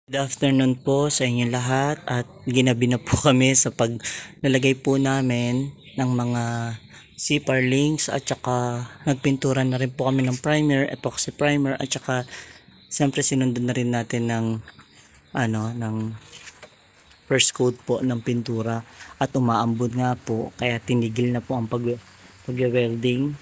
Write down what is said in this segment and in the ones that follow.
Good afternoon po sa inyo lahat at ginabi na po kami sa paglalagay po namin ng mga CPR links at saka nagpintura na rin po kami ng primer, epoxy primer at saka siyempre sinundan na rin natin ng first coat po ng pintura at umaambon nga po kaya tinigil na po ang pag-welding.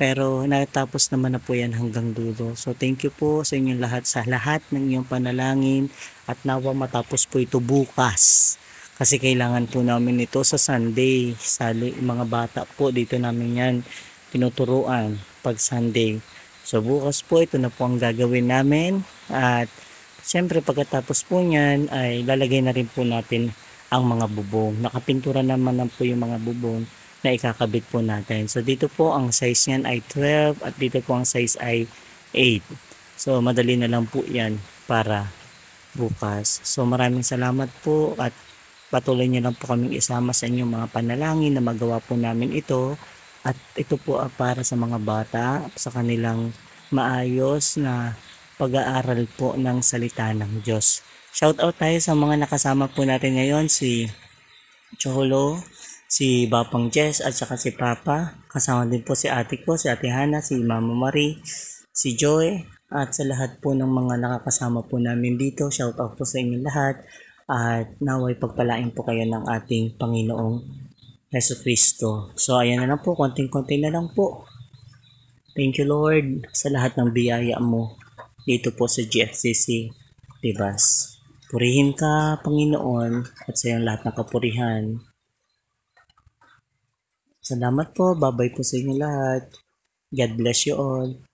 Pero natapos naman na po yan hanggang dulo. So thank you po sa inyong lahat, sa lahat ng inyong panalangin at nawa matapos po ito bukas. Kasi kailangan po namin ito sa Sunday. Mga bata po dito namin yan tinuturuan pag Sunday. So bukas po ito na po ang gagawin namin. At siyempre pagkatapos po niyan ay lalagay na rin po natin ang mga bubong. Nakapintura naman na po yung mga bubong na ikakabit po natin. So dito po ang size niyan ay 12 at dito po ang size ay 8. So madali na lang po yan para bukas. So maraming salamat po at patuloy niyo lang po kaming isama sa inyong mga panalangin na magawa po namin ito. At ito po para sa mga bata sa kanilang maayos na pag-aaral po ng salita ng Diyos. Shout out tayo sa mga nakasama po natin ngayon, si Cholo, si Bapang Jess at saka si Papa. Kasama din po si ate ko, si ate Hana, si Mama Marie, si Joy at sa lahat po ng mga nakakasama po namin dito. Shout out po sa inyo lahat at naway pagpalain po kayo ng ating Panginoong Hesus Kristo. So ayan na lang po, konting-konti na lang po. Thank you Lord sa lahat ng biyaya mo dito po sa GFCC Libas. Purihin ka Panginoon at sa iyong lahat ng kapurihan. Salamat po. Bye-bye po sa inyo lahat. God bless you all.